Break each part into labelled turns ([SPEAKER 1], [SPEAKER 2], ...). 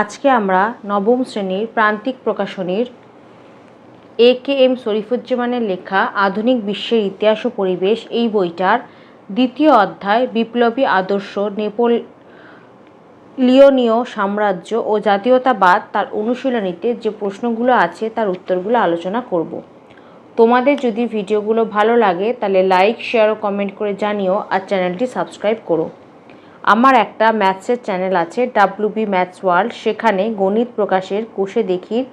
[SPEAKER 1] আজকে আমরা নবম শ্রেণীর প্রান্তিক প্রকাশনীর এ.কে.এম. শরীফুজ্জামানের লেখা আধুনিক বিশ্বের ইতিহাস ও পরিবেশ এই বইটার দ্বিতীয় অধ্যায় বিপ্লবী আদর্শ, নেপোলিয়নীয় সাম্রাজ্য ও জাতীয়তাবাদ তার অনুশীলনীতে যে প্রশ্নগুলো আছে তার উত্তরগুলো আলোচনা করব। তোমাদের যদি ভিডিওগুলো ভালো লাগে তাহলে লাইক, শেয়ার ও কমেন্ট করে জানিও, আর চ্যানেলটি সাবস্ক্রাইব করো। আমার একটা ম্যাথসের চ্যানেল আছে WB ম্যাথস ওয়ার্ল্ড, সেখানে গণিত প্রকাশের কোষে দেখির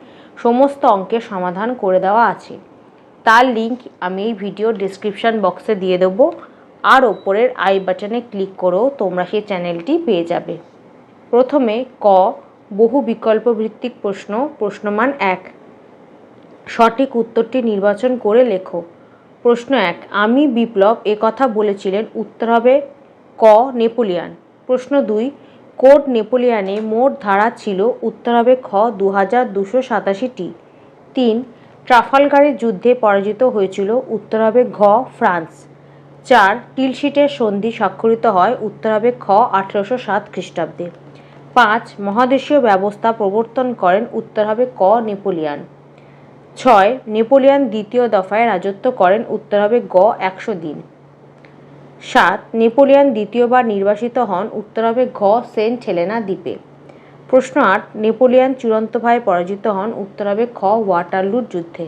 [SPEAKER 1] সমস্ত অঙ্কের সমাধান করে দেওয়া আছে। তার লিঙ্ক আমি এই ভিডিওর ডেসক্রিপশান বক্সে দিয়ে দেবো, আর ওপরের আই বাটনে ক্লিক করেও তোমরা সেই চ্যানেলটি পেয়ে যাবে। প্রথমে ক, বহু বিকল্প ভিত্তিক প্রশ্ন, প্রশ্নমান 1। সঠিক উত্তরটি নির্বাচন করে লেখো। প্রশ্ন 1, আমি বিপ্লব কথা বলেছিলেন, উত্তর হবে ক, নেপোলিয়ন। প্রশ্ন 2, কোড নেপোলিয়নে মোট ধারা ছিল, উত্তর হবে খ, 2287টি। 3, ট্রাফালগারের যুদ্ধে পরাজিত হয়েছিল, উত্তর হবে ঘ, ফ্রান্স। 4, টিলসিটের সন্ধি স্বাক্ষরিত হয়, উত্তর হবে খ, 1807 খ্রিস্টাব্দে। 5, মহাদেশীয় ব্যবস্থা প্রবর্তন করেন, উত্তর হবে ক, নেপোলিয়ন। 6, নেপোলিয়ন দ্বিতীয় দফায় রাজত্ব করেন, উত্তর হবে গ, 100 দিন। 7, নেপোলিয়ন দ্বিতীয়বার নির্বাসিত হন, উত্তর হবে ঘ, সেন্ট হেলেনা দ্বীপে। প্রশ্ন 8, নেপোলিয়ন চূড়ান্তভাবে পরাজিত হন, উত্তর হবে খ, ওয়াটারলুর যুদ্ধে।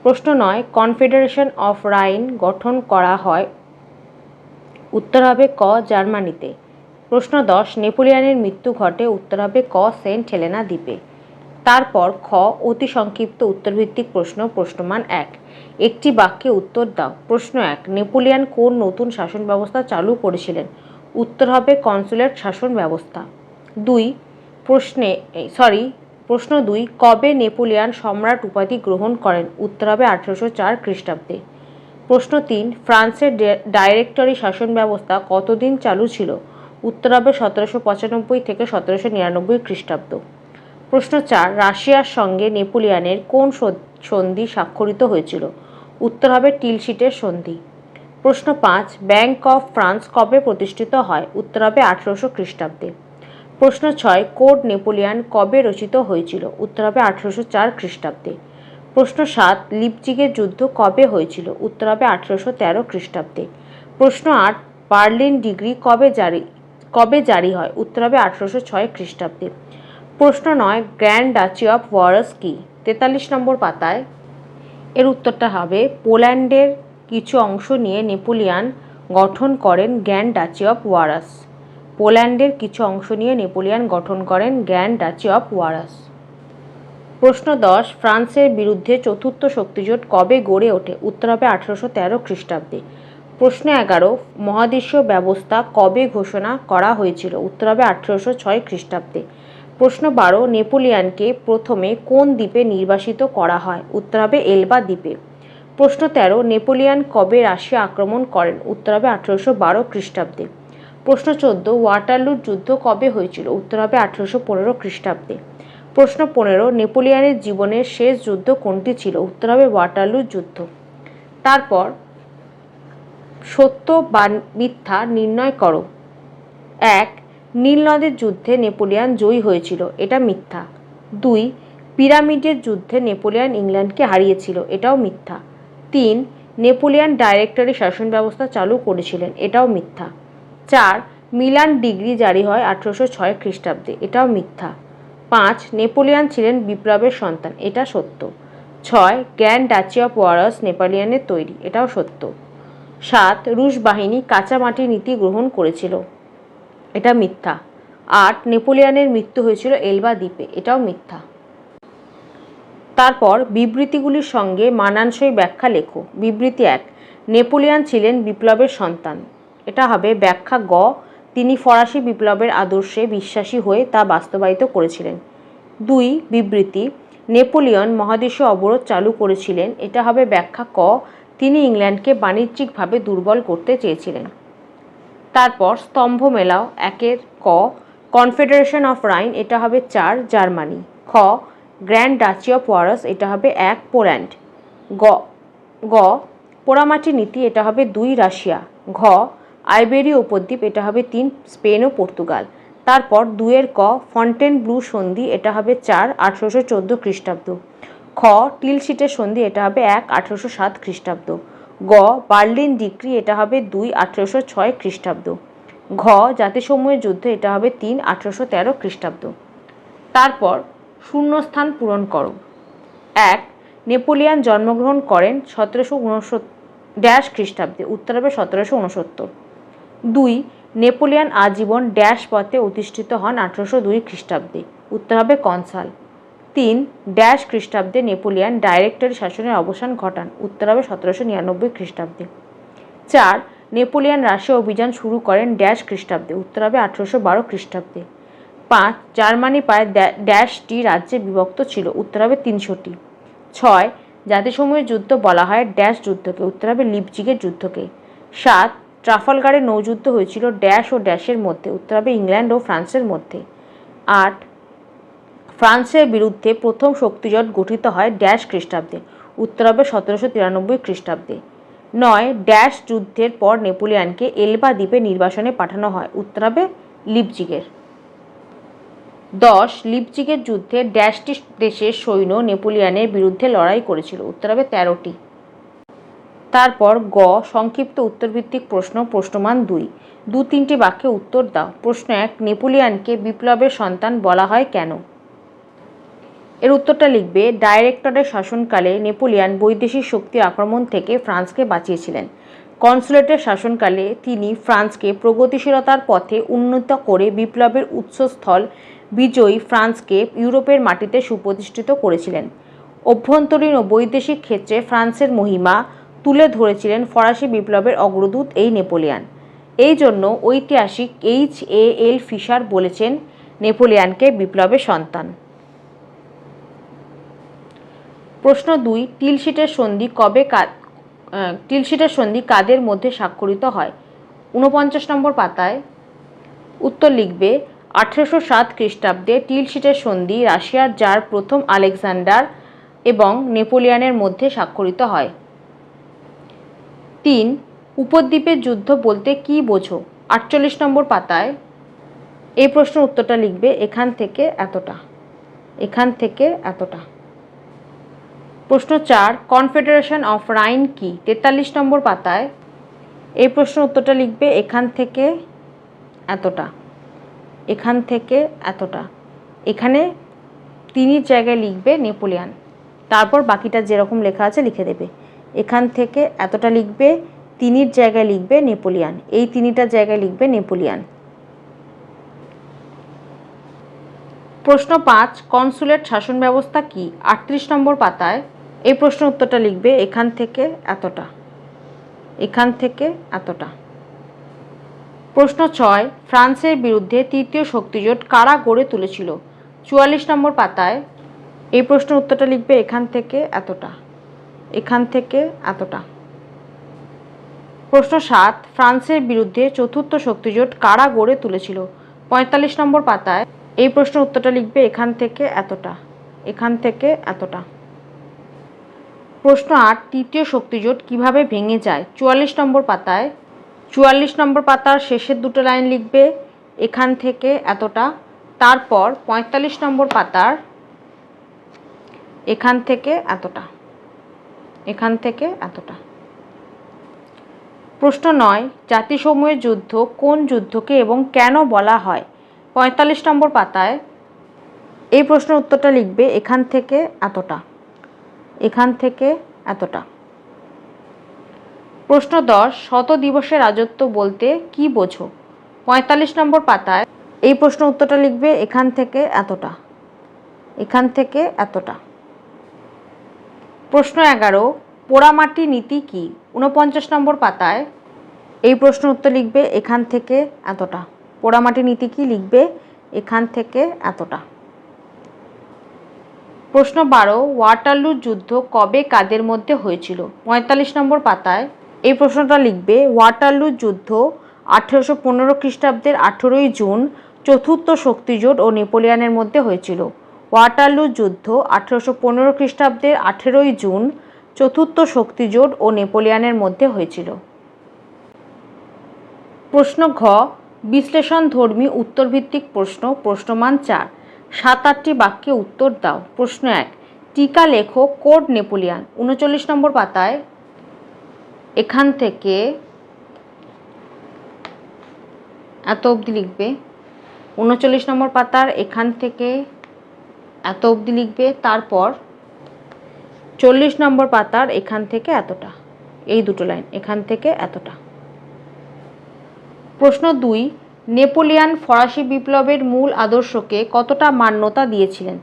[SPEAKER 1] প্রশ্ন 9, কনফেডারেশন অফ রাইন গঠন করা হয়, উত্তর হবে ক, জার্মানিতে। প্রশ্ন 10, নেপোলিয়নের মৃত্যু ঘটে, উত্তর হবে ক, সেন্ট হেলেনা দ্বীপে। তারপর খ, অতি সংক্ষিপ্ত উত্তরভিত্তিক প্রশ্ন, প্রশ্নমান 1। একটি বাক্যে উত্তর দাও। প্রশ্ন 1, নেপোলিয়ন কোন নতুন শাসন ব্যবস্থা চালু করেছিলেন, উত্তর হবে কনসুলেট শাসন ব্যবস্থা। প্রশ্ন 2, কবে নেপোলিয়ন সম্রাট উপাধি গ্রহণ করেন, উত্তর হবে 1804 খ্রিস্টাব্দে। প্রশ্ন 3, ফ্রান্সের ডাইরেক্টরি শাসন ব্যবস্থা কতদিন চালু ছিল, উত্তর হবে 1795 থেকে 1799 খ্রিস্টাব্দ। প্রশ্ন 4, রাশিয়ার সঙ্গে নেপোলিয়নের কোন সন্ধি স্বাক্ষরিত হয়েছিল, উত্তর হবে টিলসিটের সন্ধি। প্রশ্ন 5, ব্যাংক অফ ফ্রান্স কবে প্রতিষ্ঠিত হয়, উত্তর হবে 1800 খ্রিস্টাব্দে। প্রশ্ন 6, কোড নেপোলিয়ন কবে রচিত হয়েছিল, উত্তর হবে 1804 খ্রিস্টাব্দে। প্রশ্ন 7, লিপজিগের যুদ্ধ কবে হয়েছিল, উত্তর হবে 1813 খ্রিস্টাব্দে। প্রশ্ন 8, বার্লিন ডিগ্রি কবে জারি হয়, উত্তর হবে 1806 খ্রিস্টাব্দে। প্রশ্ন 9, গ্র্যান্ড ডাচি অফ ওয়ারস কি, 43 নম্বর পাতায়। এর উত্তরটা হবে পোল্যান্ডের কিছু অংশ নিয়ে নেপোলিয়ন গঠন করেন গ্র্যান্ড ডাচি অফ ওয়ারস। পোল্যান্ডের কিছু অংশ নিয়ে নেপোলিয়ন গঠন করেন গ্র্যান্ড ডাচি অফ ওয়ারস। প্রশ্ন 10, ফ্রান্সের বিরুদ্ধে চতুর্থ শক্তিজোট কবে গড়ে ওঠে, উত্তর হবে 1813 খ্রিস্টাব্দে। প্রশ্ন 11, মহাদেশীয় ব্যবস্থা কবে ঘোষণা করা হয়েছিল, উত্তর হবে 1806 খ্রিস্টাব্দে। প্রশ্ন 12, নেপোলিয়নকে প্রথমে কোন দ্বীপে নির্বাসিত করা হয়, উত্তর হবে এলবা দ্বীপে। প্রশ্ন 13, নেপোলিয়ন কবে রাশিয়া আক্রমণ করেন, উত্তর হবে 1812 খ্রিস্টাব্দে। প্রশ্ন 14, ওয়াটারলুর যুদ্ধ কবে হয়েছিল, উত্তর হবে 1815 খ্রিস্টাব্দে। প্রশ্ন 15, নেপোলিয়নের জীবনের শেষ যুদ্ধ কোনটি ছিল, উত্তর হবে ওয়াটারলুর যুদ্ধ। তারপর সত্য বা মিথ্যা নির্ণয় করো। 1, নীল নদের যুদ্ধে নেপোলিয়ন জয়ী হয়েছিল, এটা মিথ্যা। 2, পিরামিডের যুদ্ধে নেপোলিয়ন ইংল্যান্ডকে হারিয়েছিল, এটাও মিথ্যা। 3, নেপোলিয়ন ডাইরেক্টরি শাসন ব্যবস্থা চালু করেছিলেন, এটাও মিথ্যা। 4, মিলান ডিগ্রি জারি হয় 1806 খ্রিস্টাব্দে, এটাও মিথ্যা। 5, নেপোলিয়ন ছিলেন বিপ্লবের সন্তান, এটা সত্য। 6, গ্র্যান্ড ডাচি অফ ওয়ারস নেপোলিয়নের তৈরি, এটাও সত্য। 7, রুশ বাহিনী কাঁচামাটির নীতি গ্রহণ করেছিল, এটা মিথ্যা। 8, নেপোলিয়নের মৃত্যু হয়েছিল এলবা দ্বীপে, এটাও মিথ্যা। তারপর বিবৃতিগুলির সঙ্গে মানানসই ব্যাখ্যা লেখো। বিবৃতি 1, নেপোলিয়ন ছিলেন বিপ্লবের সন্তান, এটা হবে ব্যাখ্যা গ, তিনি ফরাসি বিপ্লবের আদর্শে বিশ্বাসী হয়ে তা বাস্তবায়িত করেছিলেন। 2, বিবৃতি, নেপোলিয়ন মহাদেশীয় অবরোধ চালু করেছিলেন, এটা হবে ব্যাখ্যা ক, তিনি ইংল্যান্ডকে বাণিজ্যিকভাবে দুর্বল করতে চেয়েছিলেন। তারপর স্তম্ভ মেলাও। 1 ক, কনফেডারেশন অফ রাইন, এটা হবে 4, জার্মানি। খ, গ্র্যান্ড ডাচি অফ ওয়ারস, এটা হবে 1, পোল্যান্ড। গ, পোড়ামাটি নীতি, এটা হবে 2, রাশিয়া। ঘ, আইবেরীয় উপদ্বীপ, এটা হবে 3, স্পেন ও পর্তুগাল। তারপর 2 ক ফন্টেনব্লু সন্ধি, এটা হবে 4 1814 খ্রিস্টাব্দ। খ টিলশিটের সন্ধি, এটা হবে 1 1807 খ্রিস্টাব্দ। গ বার্লিন ডিক্রি, এটা হবে 2 1806 খ্রিস্টাব্দ। ঘ জাতিসমূহের যুদ্ধ, এটা হবে 3 1813 খ্রিস্টাব্দ। তারপর শূন্যস্থান পূরণ করো। 1 নেপোলিয়ান জন্মগ্রহণ করেন 1769 খ্রিস্টাব্দে, উত্তর হবে 1769। 2 নেপোলিয়ান আজীবন ড্যাশ পথে অধিষ্ঠিত হন 1802 খ্রিস্টাব্দে, উত্তর হবে কনসাল। 3 ড্যাশ খ্রিস্টাব্দে নেপোলিয়ান ডাইরেক্টরি শাসনের অবসান ঘটান, উত্তর হবে 1799 খ্রিস্টাব্দে। 4 নেপোলিয়ান রাশিয়া অভিযান শুরু করেন ড্যাশ খ্রিস্টাব্দে, উত্তর হবে 1812 খ্রিস্টাব্দে। 5 জার্মানি প্রায় ড্যাশটি রাজ্যে বিভক্ত ছিল, উত্তর হবে 300টি। 6 জাতিসমূহের যুদ্ধ বলা হয় ড্যাশ যুদ্ধকে, উত্তর হবে লিপজিগের যুদ্ধকে। 7 ট্রাফালগারে নৌযুদ্ধ হয়েছিল ড্যাশ ও ড্যাশের মধ্যে, উত্তর হবে ইংল্যান্ড ও ফ্রান্সের মধ্যে। 8 ফ্রান্সের বিরুদ্ধে প্রথম শক্তিজোট গঠিত হয় ড্যাশ খ্রিস্টাব্দে, উত্তর হবে 1793 খ্রিস্টাব্দে। 9 ড্যাশ যুদ্ধের পর নেপোলিয়ানকে এলবা দ্বীপে নির্বাসনে পাঠানো হয়, উত্তর হবে লিপজিগের। 10 লিপজিগের যুদ্ধে ড্যাশটি দেশের সৈন্য নেপোলিয়ানের বিরুদ্ধে লড়াই করেছিল, উত্তর হবে 13টি। তারপর গ সংক্ষিপ্ত উত্তরভিত্তিক প্রশ্ন, প্রশ্নমান 2 2-3টি বাক্যে উত্তর দাও। প্রশ্ন 1 নেপোলিয়ানকে বিপ্লবের সন্তান বলা হয় কেন? এর উত্তরটা লিখবে ডাইরেক্টরের শাসনকালে নেপোলিয়ান বৈদেশিক শক্তির আক্রমণ থেকে ফ্রান্সকে বাঁচিয়েছিলেন। কনসুলেটের শাসনকালে তিনি ফ্রান্সকে প্রগতিশীলতার পথে উন্নীত করে বিপ্লবের উৎসস্থল বিজয়ী ফ্রান্সকে ইউরোপের মাটিতে সুপ্রতিষ্ঠিত করেছিলেন। অভ্যন্তরীণ ও বৈদেশিক ক্ষেত্রে ফ্রান্সের মহিমা তুলে ধরেছিলেন ফরাসি বিপ্লবের অগ্রদূত এই নেপোলিয়ান। এই জন্য ঐতিহাসিক H.A.L. ফিশার বলেছেন নেপোলিয়ানকে বিপ্লবের সন্তান। প্রশ্ন 2 টিলশিটের সন্ধি কাদের মধ্যে স্বাক্ষরিত হয়? 49 নম্বর পাতায় উত্তর লিখবে 1807 খ্রিস্টাব্দে টিলশিটের সন্ধি রাশিয়ার জার প্রথম আলেকজান্ডার এবং নেপোলিয়ানের মধ্যে স্বাক্ষরিত হয়। 3 উপদ্বীপের যুদ্ধ বলতে কি বোঝো? 48 নম্বর পাতায় এই প্রশ্নের উত্তরটা লিখবে এখান থেকে এতটা, এখান থেকে এতটা। প্রশ্ন 4 কনফেডারেশন অফ রাইন কি? 43 নম্বর পাতায় এই প্রশ্নের উত্তরটা লিখবে এখান থেকে এতটা, এখান থেকে এতটা। এখানে তিনির জায়গায় লিখবে নেপোলিয়ান, তারপর বাকিটা যেরকম লেখা আছে লিখে দেবে। এখান থেকে এতটা লিখবে, তিনির জায়গায় লিখবে নেপোলিয়ান, এই তিনিটার জায়গায় লিখবে নেপোলিয়ান। প্রশ্ন 5 কনসুলেট শাসন ব্যবস্থা কি? 38 নম্বর পাতায় এই প্রশ্নের উত্তরটা লিখবে এখান থেকে এতটা, এখান থেকে এতটা। প্রশ্ন 6 ফ্রান্সের বিরুদ্ধে তৃতীয় শক্তিজোট কারা গড়ে তুলেছিল? 44 নম্বর পাতায় এই প্রশ্নের উত্তরটা লিখবে এখান থেকে এতটা, এখান থেকে এতটা। প্রশ্ন 7 ফ্রান্সের বিরুদ্ধে চতুর্থ শক্তিজোট কারা গড়ে তুলেছিল? 45 নম্বর পাতায় এই প্রশ্নের উত্তরটা লিখবে এখান থেকে এতটা, এখান থেকে এতটা। প্রশ্ন 8 তৃতীয় শক্তিজোট কিভাবে ভেঙে যায়? 44 নম্বর পাতায় 44 নম্বর পাতার শেষের দুটো লাইন লিখবে এখান থেকে এতটা, তারপর 45 নম্বর পাতার এখান থেকে এতটা, এখান থেকে এতটা। প্রশ্ন 9 জাতিসমূহের যুদ্ধ কোন যুদ্ধকে এবং কেন বলা হয়? 45 নম্বর পাতায় এই প্রশ্নের উত্তরটা লিখবে এখান থেকে এতটা, এখান থেকে এতটা। প্রশ্ন 10 শত দিবসের রাজত্ব বলতে কি বোঝো? 45 নম্বর পাতায় এই প্রশ্নের উত্তরটা লিখবে এখান থেকে এতটা, এখান থেকে এতটা। প্রশ্ন 11 পোড়ামাটি নীতি কি? 49 নম্বর পাতায় এই প্রশ্নের উত্তর লিখবে এখান থেকে এতটা, পোড়ামাটি নীতি কি লিখবে এখান থেকে এতটা। প্রশ্ন 12 ওয়াটারলু যুদ্ধ কবে কাদের মধ্যে হয়েছিল? 45 নম্বর পাতায় এই প্রশ্নটা লিখবে ওয়াটারলু যুদ্ধ 1815 খ্রিস্টাব্দের 18ই জুন চতুর্থ শক্তিজোট ও নেপোলিয়ানের মধ্যে হয়েছিল। ওয়াটারলু যুদ্ধ 1815 খ্রিস্টাব্দের 18ই জুন চতুর্থ শক্তিজোট ও নেপোলিয়ানের মধ্যে হয়েছিল। প্রশ্ন ঘ বিশ্লেষণধর্মী উত্তরভিত্তিক প্রশ্ন, প্রশ্নমান 4। 7-8টি বাক্যে উত্তর দাও। প্রশ্ন 1, টিকা লেখো কোড নেপোলিয়ান। 39 নম্বর পাতায় এখান থেকে এত অবধি লিখবে। 39 নম্বর পাতার এখান থেকে এত অবধি লিখবে। তারপর 40 নম্বর পাতার এখান থেকে এতটা, এই দুটো লাইন, এখান থেকে এতটা। প্রশ্ন 2, নেপোলিয়ান ফরাসি বিপ্লবের মূল আদর্শকে কতটা মান্যতা দিয়েছিলেন?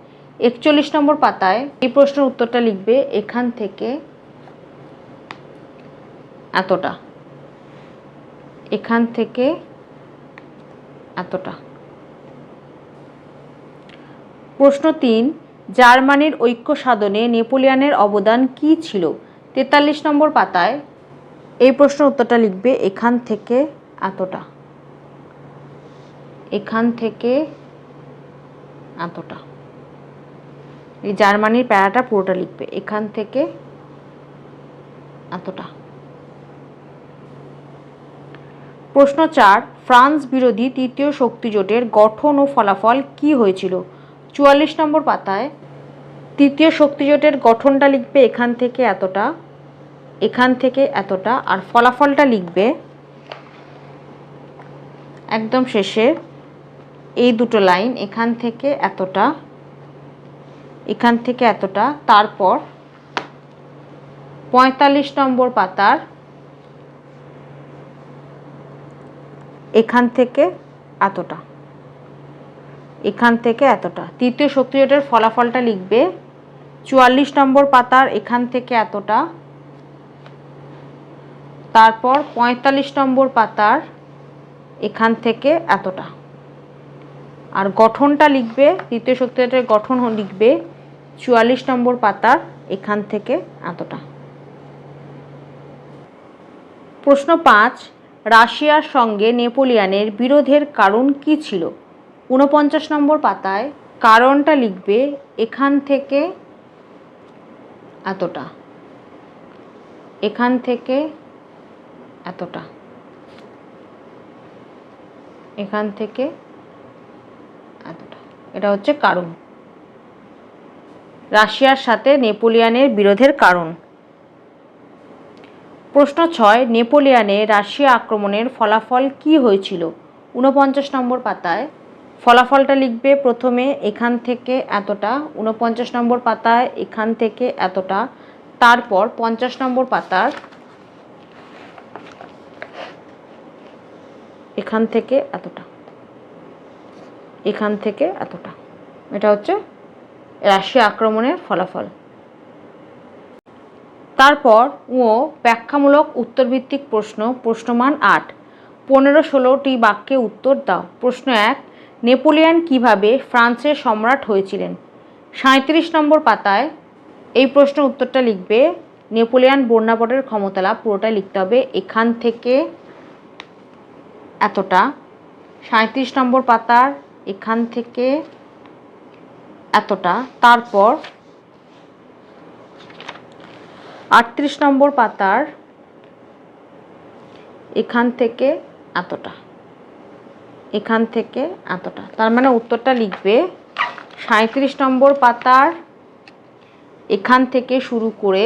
[SPEAKER 1] 41 নম্বর পাতায় এই প্রশ্নের উত্তরটা লিখবে এখান থেকে এতটা, এখান থেকে এতটা। প্রশ্ন 3, জার্মানির ঐক্য সাধনে নেপোলিয়ানের অবদান কী ছিল? 43 নম্বর পাতায় এই প্রশ্নের উত্তরটা লিখবে এখান থেকে এতটা, এখান থেকে এতটা। এই জার্মানির প্যারাটা পুরোটা লিখবে এখান থেকে এতটা। প্রশ্ন 4, ফ্রান্স বিরোধী তৃতীয় শক্তিজোটের গঠন ও ফলাফল কী হয়েছিল? 44 নম্বর পাতায় তৃতীয় শক্তিজোটের গঠনটা লিখবে এখান থেকে এতটা, এখান থেকে এতটা, আর ফলাফলটা লিখবে একদম শেষে এই দুটো লাইন, এখান থেকে এতটা, এখান থেকে এতটা। তারপর 45 নম্বর পাতার এখান থেকে এতটা, এখান থেকে এতটা। তৃতীয় শক্তিজোটের ফলাফলটা লিখবে 44 নম্বর পাতার এখান থেকে এতটা, তারপর 45 নম্বর পাতার এখান থেকে এতটা। আর গঠনটা লিখবে, তৃতীয় শক্তিজোটের গঠন লিখবে 44 নম্বর পাতার এখান থেকে এতটা। প্রশ্ন 5, রাশিয়ার সঙ্গে নেপোলিয়ানের বিরোধের কারণ কী ছিল? 49 নম্বর পাতায় কারণটা লিখবে এখান থেকে এতটা, এখান থেকে এতটা, এখান থেকে এতটা। এটা হচ্ছে কারণ, রাশিয়ার সাথে নেপোলিয়ানের বিরোধের কারণ। প্রশ্ন 6, নেপোলিয়ানের রাশিয়া আক্রমণের ফলাফল কী হয়েছিল? 49 নম্বর পাতায় ফলাফলটা লিখবে প্রথমে এখান থেকে এতটা, 49 নম্বর পাতায় এখান থেকে এতটা, তারপর 50 নম্বর পাতার এখান থেকে এতটা, এখান থেকে এতটা। এটা হচ্ছে রাশিয়া আক্রমণের ফলাফল। তারপর ব্যাখ্যামূলক উত্তরভিত্তিক প্রশ্ন, প্রশ্নমান 8। 15-16টি বাক্যে উত্তর দাও। প্রশ্ন 1, নেপোলিয়ান কিভাবে ফ্রান্সের সম্রাট হয়েছিলেন? 37 নম্বর পাতায় এই প্রশ্নের উত্তরটা লিখবে নেপোলিয়ান বোনাপার্টের ক্ষমতা লাভ, পুরোটা লিখতে হবে এখান থেকে এতটা। 37 নম্বর পাতার এখান থেকে এতটা। তারপর 38 নম্বর পাতার এখান থেকে এতটা, এখান থেকে এতটা। তার মানে উত্তরটা লিখবে 37 নম্বর পাতার এখান থেকে শুরু করে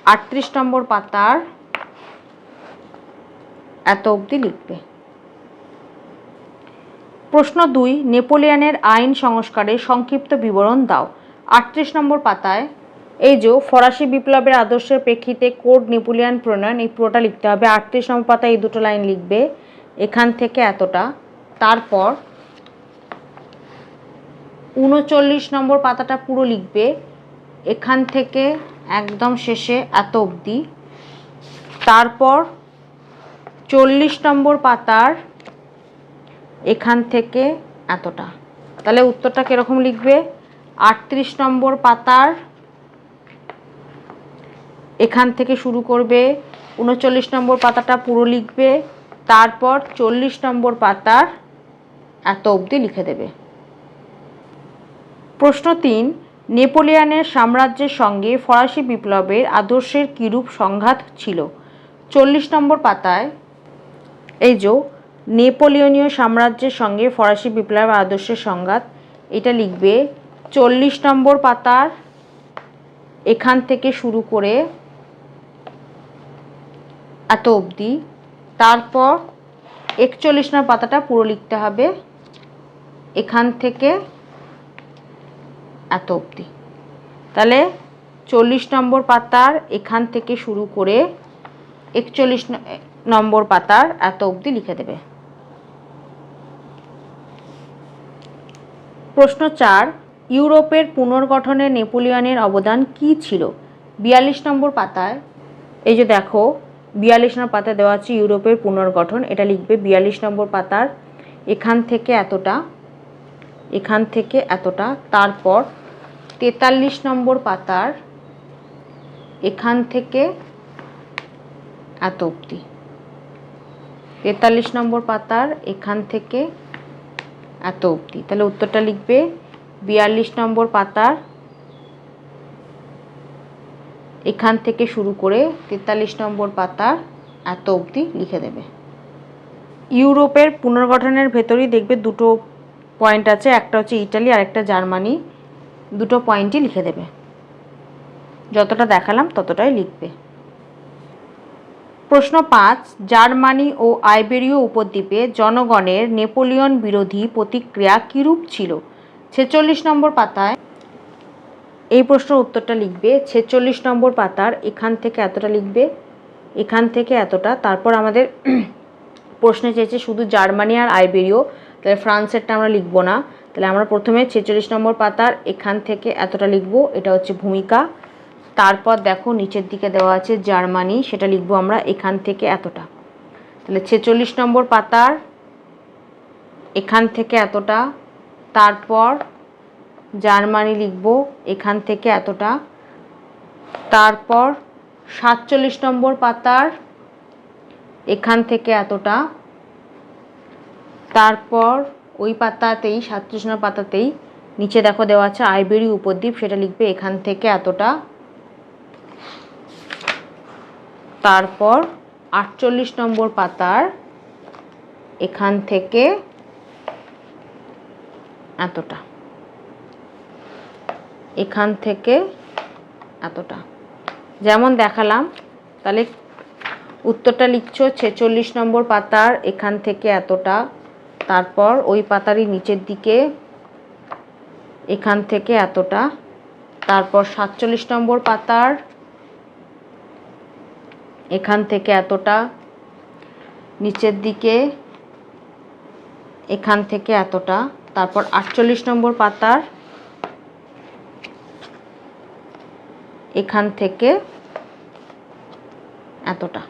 [SPEAKER 1] 38 নম্বর পাতার এত অবধি লিখবে। প্রশ্ন 2, নেপোলিয়ানের আইন সংস্কারের সংক্ষিপ্ত বিবরণ দাও। 38 নম্বর পাতায় এই যে ফরাসি বিপ্লবের আদর্শের প্রেক্ষিতে কোড নেপোলিয়ান প্রণয়ন, এই পুরোটা লিখতে হবে। 38 নম্বর পাতায় এই দুটো লাইন লিখবে এখান থেকে এতটা। তারপর 39 নম্বর পাতাটা পুরো লিখবে এখান থেকে একদম শেষে এত অবধি। তারপর 40 নম্বর পাতার এখান থেকে এতটা। তাহলে উত্তরটা কীরকম লিখবে? 38 নম্বর পাতার এখান থেকে শুরু করবে, 39 নম্বর পাতাটা পুরো লিখবে, তারপর 40 নম্বর পাতার এত অবধি লিখে দেবে। প্রশ্ন 3, নেপোলিয়ানের সাম্রাজ্যের সঙ্গে ফরাসি বিপ্লবের আদর্শের কীরূপ সংঘাত ছিল? 40 নম্বর পাতায় এই যে নেপোলিয়নীয় সাম্রাজ্যের সঙ্গে ফরাসি বিপ্লবের আদর্শের সংঘাত, এটা লিখবে 40 নম্বর পাতার এখান থেকে শুরু করে এত অবধি। তারপর 41 নম্বর পাতাটা পুরো লিখতে হবে এখান থেকে এত অবধি। তাহলে 40 নম্বর পাতার এখান থেকে শুরু করে 41 নম্বর পাতার এত অবধি লিখে দেবে। প্রশ্ন 4, ইউরোপের পুনর্গঠনে নেপোলিয়নের অবদান কী ছিল? 42 নম্বর পাতায়, এই যে দেখো 42 নম্বর পাতায় দেওয়া আছে ইউরোপের পুনর্গঠন, এটা লিখবে 42 নম্বর পাতার এখান থেকে এতটা, এখান থেকে এতটা। তারপর 43 নম্বর পাতার এখান থেকে এত অবধি, 43 নম্বর পাতার এখান থেকে এত অবধি। তাহলে উত্তরটা লিখবে 42 নম্বর পাতার এখান থেকে শুরু করে 43 নম্বর পাতার এত অবধি লিখে দেবে। ইউরোপের পুনর্গঠনের ভেতরেই দেখবে দুটো পয়েন্ট আছে, একটা হচ্ছে ইটালি আর একটা জার্মানি, দুটো পয়েন্টই লিখে দেবে। যতটা দেখালাম ততটাই লিখবে। প্রশ্ন 5, জার্মানি ও আইবেরীয় উপদ্বীপে জনগণের নেপোলিয়ন বিরোধী প্রতিক্রিয়া কীরূপ ছিল? 46 নম্বর পাতায় এই প্রশ্নের উত্তরটা লিখবে 46 নম্বর পাতার এখান থেকে এতটা লিখবে, এখান থেকে এতটা। তারপর আমাদের প্রশ্নে চেয়েছে শুধু জার্মানি আর আইবেরীয়, তাহলে ফ্রান্সেরটা আমরা লিখব না। তাহলে আমরা প্রথমে 46 নম্বর পাতার এখান থেকে এতটা লিখব, এটা হচ্ছে ভূমিকা। তারপর দেখো নিচের দিকে দেওয়া আছে জার্মানি, সেটা লিখব আমরা এখান থেকে এতটা। তাহলে 46 নম্বর পাতার এখান থেকে এতটা, তারপর জার্মানি লিখব এখান থেকে এতটা, তারপর 47 নম্বর পাতার এখান থেকে এতটা, তারপর ওই পাতাতেই 47 নম্বর পাতাতেই নিচে দেখো দেওয়া আছে আইবেরীয় উপদ্বীপ, সেটা লিখবে এখান থেকে এতটা, তারপর 48 নম্বর পাতার এখান থেকে এতটা, এখান থেকে এতটা যেমন দেখালাম। তাহলে উত্তরটা লিখছো 46 নম্বর পাতার এখান থেকে এতটা, তারপর ওই পাতারই নিচের দিকে এখান থেকে এতটা, তারপর 47 নম্বর পাতার এখান থেকে এতটা, নিচের দিকে এখান থেকে এতটা, তারপর 48 নম্বর পাতার এখান থেকে এতটা।